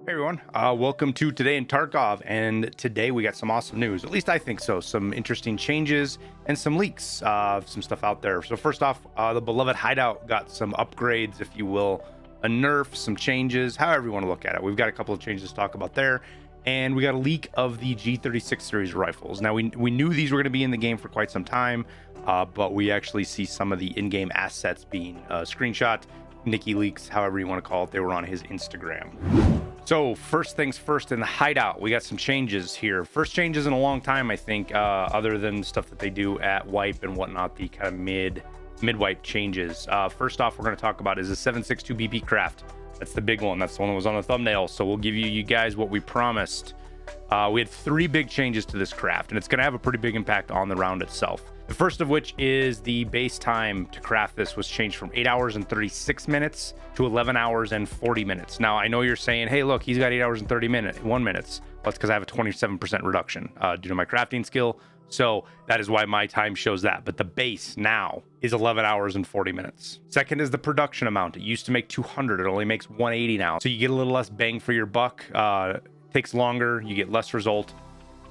Hey everyone, welcome to Today in Tarkov, and today we got some awesome news. At least I think so. Some interesting changes and some leaks, some stuff out there. So first off, the beloved hideout got some upgrades, if you will, a nerf, some changes, however you want to look at it. We've got a couple of changes to talk about there, and we got a leak of the G36 series rifles. Now we knew these were going to be in the game for quite some time, but we actually see some of the in-game assets being screenshot. Nicky leaks, however you want to call it, they were on his Instagram. So first things first, in the hideout, we got some changes here. First changes in a long time, I think, other than stuff that they do at wipe and whatnot, the kind of mid-wipe changes. First off, we're going to talk about is the 7.62 BP craft. That's the big one. That's the one that was on the thumbnail. So we'll give you guys what we promised. We had 3 big changes to this craft, and it's going to have a pretty big impact on the round itself. The first of which is the base time to craft this was changed from 8 hours and 36 minutes to 11 hours and 40 minutes. Now, I know you're saying, hey, look, he's got 8 hours and 1 minutes. Well, that's because I have a 27% reduction due to my crafting skill. So that is why my time shows that. But the base now is 11 hours and 40 minutes. Second is the production amount. It used to make 200. It only makes 180 now. So you get a little less bang for your buck. Takes longer. You get less result.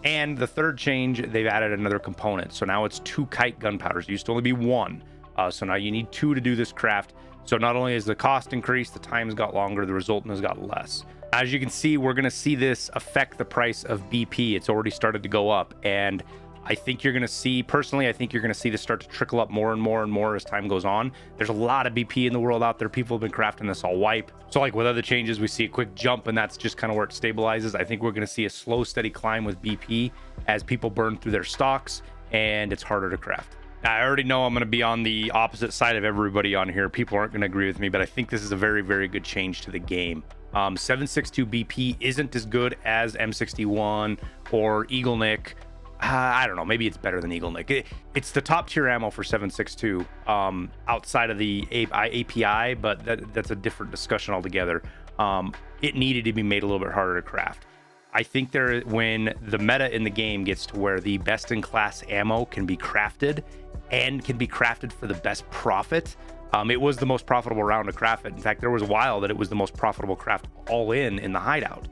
And the third change, they've added another component. So now it's 2 kite gunpowders. It used to only be 1. So now you need 2 to do this craft. So not only has the cost increased, the time's got longer, the resultant has got less. As you can see, we're going to see this affect the price of BP. It's already started to go up. And I think you're going to see, personally, I think you're going to see this start to trickle up more and more and more as time goes on. There's a lot of BP in the world out there. People have been crafting this all wipe. So like with other changes, we see a quick jump, and that's just kind of where it stabilizes. I think we're going to see a slow, steady climb with BP as people burn through their stocks and it's harder to craft. Now, I already know I'm going to be on the opposite side of everybody on here. People aren't going to agree with me, but I think this is a very, very good change to the game. 7.62 BP isn't as good as M61 or Eagle Nick. I don't know, maybe it's better than Eagle Nick. It's the top tier ammo for 7.62 outside of the API, but that's a different discussion altogether. It needed to be made a little bit harder to craft. I think when the meta in the game gets to where the best in class ammo can be crafted and can be crafted for the best profit, it was the most profitable round to craft it. In fact, there was a while that it was the most profitable craft all in the hideout.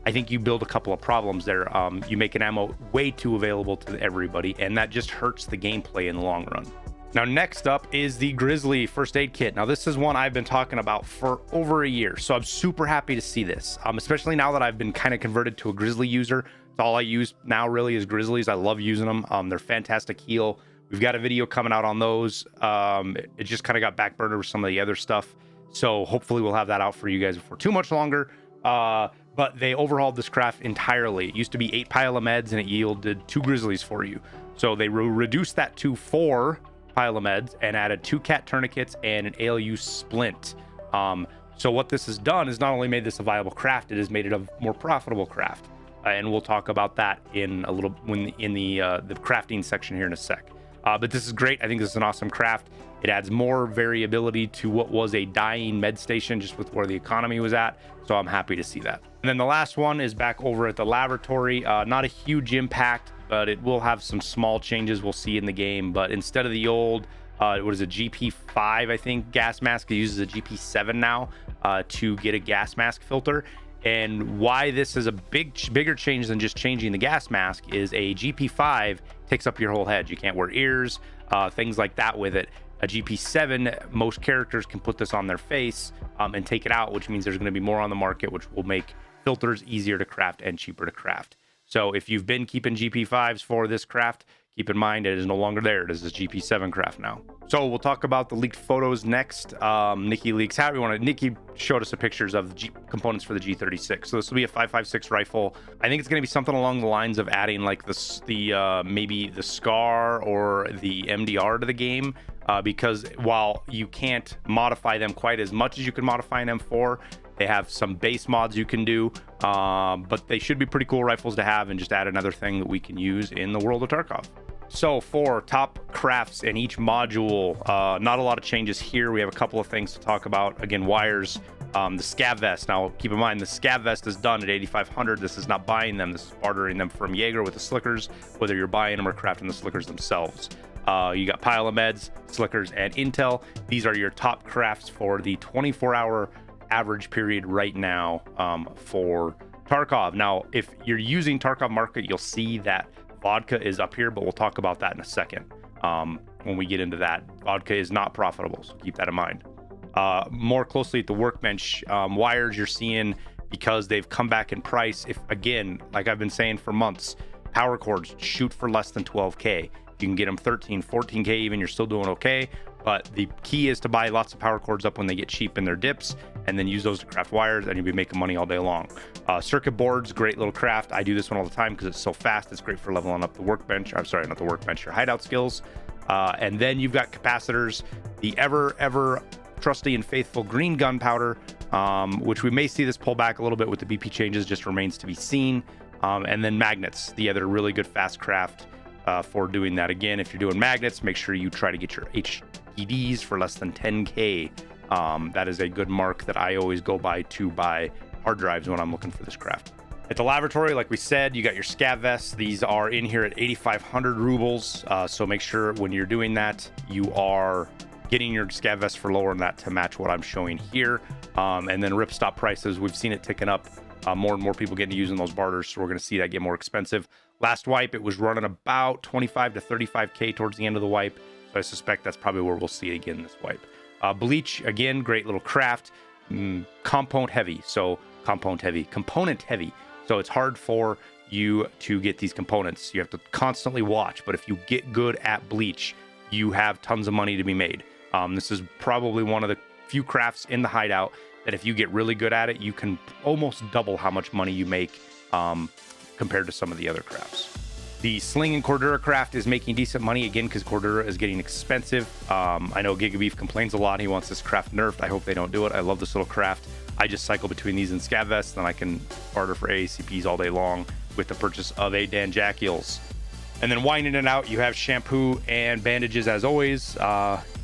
I think you build a couple of problems there. You make an ammo way too available to everybody, and that just hurts the gameplay in the long run. Now, next up is the Grizzly first aid kit. Now, this is one I've been talking about for over a year, so I'm super happy to see this, especially now that I've been kind of converted to a Grizzly user. It's all I use now really is Grizzlies. I love using them. They're fantastic heal. We've got a video coming out on those. It just kind of got backburnered with some of the other stuff, so hopefully we'll have that out for you guys before too much longer. But they overhauled this craft entirely. It used to be 8 pile of meds and it yielded 2 Grizzlies for you. So they reduced that to 4 pile of meds and added 2 cat tourniquets and an ALU splint. So what this has done is not only made this a viable craft, it has made it a more profitable craft. And we'll talk about that in a little in the crafting section here in a sec. But this is great. I think this is an awesome craft. It adds more variability to what was a dying med station just with where the economy was at. So I'm happy to see that. And then the last one is back over at the laboratory. Not a huge impact, but it will have some small changes we'll see in the game. But instead of the old, what is a GP5, I think, gas mask, it uses a GP7 now to get a gas mask filter. And why this is a bigger change than just changing the gas mask is a GP5 takes up your whole head. You can't wear ears, things like that with it. A GP7, most characters can put this on their face and take it out, which means there's going to be more on the market, which will make filters easier to craft and cheaper to craft. So if you've been keeping GP5s for this craft, keep in mind it is no longer there. It is this GP7 craft now. So we'll talk about the leaked photos next. Nicky leaks, however you want to. Nicky showed us some pictures of the components for the G36. So this will be a 5.56 rifle. I think it's going to be something along the lines of adding like maybe the SCAR or the MDR to the game. Because while you can't modify them quite as much as you can modify an M4, they have some base mods you can do, but they should be pretty cool rifles to have and just add another thing that we can use in the world of Tarkov. So for top crafts in each module, not a lot of changes here. We have a couple of things to talk about. Again, wires, the scav vest. Now keep in mind the scav vest is done at 8,500. This is not buying them. This is bartering them from Jaeger with the slickers, whether you're buying them or crafting the slickers themselves. You got pile of meds, slickers, and intel. These are your top crafts for the 24-hour average period right now for Tarkov. Now, if you're using Tarkov Market, you'll see that vodka is up here, but we'll talk about that in a second. When we get into that, vodka is not profitable, so keep that in mind. More closely at the workbench, wires you're seeing, because they've come back in price. If, again, like I've been saying for months, power cords shoot for less than 12K. You can get them 13, 14K even, you're still doing okay. But the key is to buy lots of power cords up when they get cheap in their dips, and then use those to craft wires, and you'll be making money all day long. Circuit boards, great little craft. I do this one all the time because it's so fast. It's great for leveling up the workbench. I'm sorry, not the workbench, your hideout skills. And then you've got capacitors, the ever trusty and faithful green gunpowder, which we may see this pull back a little bit with the BP changes, just remains to be seen. And then magnets, the other really good fast craft for doing that. Again, if you're doing magnets, make sure you try to get your HDDs for less than 10K. That is a good mark that I always go by to buy hard drives when I'm looking for this craft. At the laboratory, like we said, you got your scav vests. These are in here at 8,500 rubles. So make sure when you're doing that, you are getting your scav vests for lower than that to match what I'm showing here. And then ripstop prices, we've seen it ticking up. More and more people getting to using those barters, so we're going to see that get more expensive. Last wipe, it was running about 25 to 35K towards the end of the wipe, so I suspect that's probably where we'll see it again this wipe. Bleach, again, great little craft. Component heavy, so it's hard for you to get these components. You have to constantly watch, but if you get good at bleach, you have tons of money to be made. This is probably one of the few crafts in the hideout that if you get really good at it, you can almost double how much money you make compared to some of the other crafts. The sling and Cordura craft is making decent money, again, because Cordura is getting expensive. I know Gigabeef complains a lot. He wants this craft nerfed. I hope they don't do it. I love this little craft. I just cycle between these and scav vests, and I can barter for AACPs all day long with the purchase of a Danjakiels. And then winding it out, you have shampoo and bandages as always.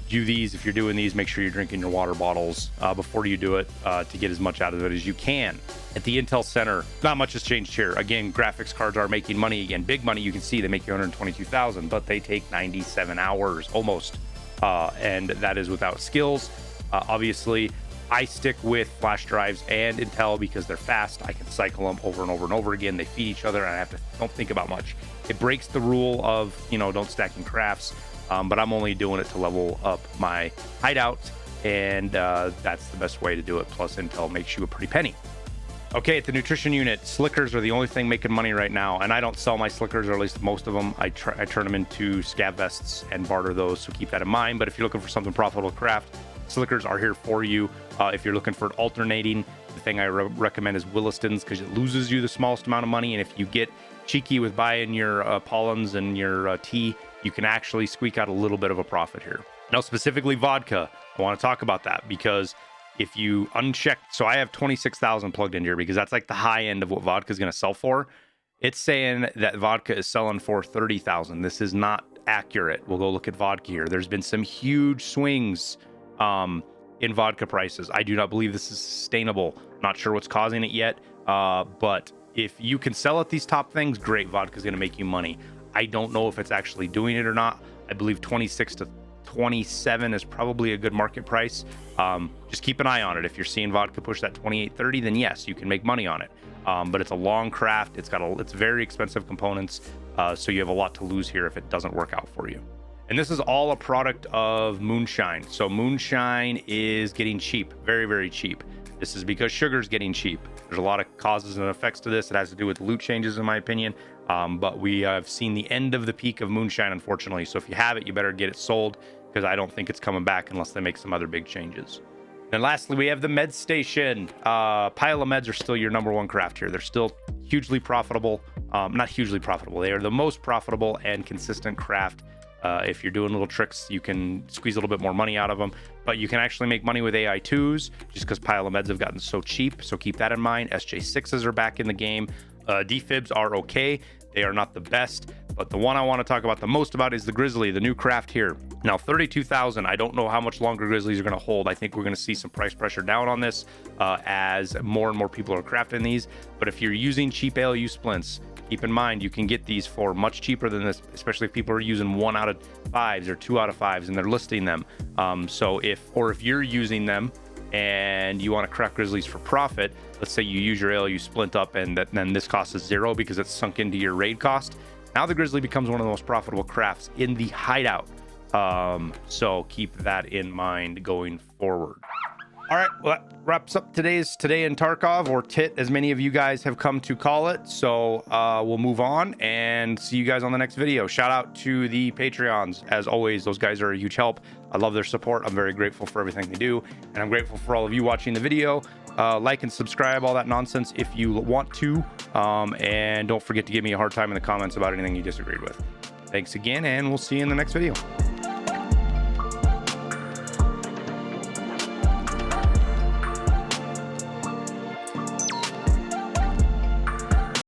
Do these, if you're doing these, make sure you're drinking your water bottles before you do it to get as much out of it as you can. At the Intel Center, not much has changed here. Again, graphics cards are making money again. Big money, you can see they make you 122,000, but they take 97 hours almost. And that is without skills. Obviously, I stick with flash drives and Intel because they're fast. I can cycle them over and over and over again. They feed each other, and I don't think about much. It breaks the rule of, don't stacking crafts. But I'm only doing it to level up my hideout, and that's the best way to do it. Plus, Intel makes you a pretty penny. Okay, at the nutrition unit, slickers are the only thing making money right now, and I don't sell my slickers, or at least most of them. I turn them into scav vests and barter those, so keep that in mind. But if you're looking for something profitable to craft, slickers are here for you. If you're looking for an alternating, the thing I recommend is Willistons, because it loses you the smallest amount of money, and if you get cheeky with buying your pollens and your tea, you can actually squeak out a little bit of a profit here. Now, specifically vodka, I want to talk about that because if you uncheck, so I have 26,000 plugged in here because that's like the high end of what vodka is going to sell for. It's saying that vodka is selling for 30,000. This is not accurate. We'll go look at vodka here. There's been some huge swings in vodka prices. I do not believe this is sustainable. Not sure what's causing it yet, but if you can sell at these top things, great, vodka is going to make you money. I don't know if it's actually doing it or not. I believe 26 to 27 is probably a good market price. Just keep an eye on it. If you're seeing vodka push that 28, 30, then yes, you can make money on it. But it's a long craft. It's very expensive components. So you have a lot to lose here if it doesn't work out for you. And this is all a product of moonshine. So moonshine is getting cheap, very, very cheap. This is because sugar's getting cheap. There's a lot of causes and effects to this. It has to do with loot changes, in my opinion. But we have seen the end of the peak of moonshine, unfortunately. So if you have it, you better get it sold because I don't think it's coming back unless they make some other big changes. And lastly, we have the med station. Pile of meds are still your number one craft here. They're still hugely profitable. Not hugely profitable. They are the most profitable and consistent craft. If you're doing little tricks, you can squeeze a little bit more money out of them, but you can actually make money with AI2s just because pile of meds have gotten so cheap. So keep that in mind. SJ6s are back in the game. Defibs are okay. They are not the best, but the one I want to talk about the most about is the Grizzly, the new craft here. Now, 32,000. I don't know how much longer Grizzlies are going to hold. I think we're going to see some price pressure down on this as more and more people are crafting these. But if you're using cheap ALU splints, keep in mind you can get these for much cheaper than this, especially if people are using 1 out of 5s or 2 out of 5s and they're listing them. So if you're using them and you want to craft grizzlies for profit, let's say you use your ale, you splint up, and then this cost is 0 because it's sunk into your raid cost. Now the grizzly becomes one of the most profitable crafts in the hideout. So keep that in mind going forward. All right, well, that wraps up today's Today in Tarkov, or TIT, as many of you guys have come to call it. So we'll move on and see you guys on the next video. Shout out to the Patreons. As always, those guys are a huge help. I love their support. I'm very grateful for everything they do. And I'm grateful for all of you watching the video. Like and subscribe, all that nonsense if you want to. And don't forget to give me a hard time in the comments about anything you disagreed with. Thanks again, and we'll see you in the next video.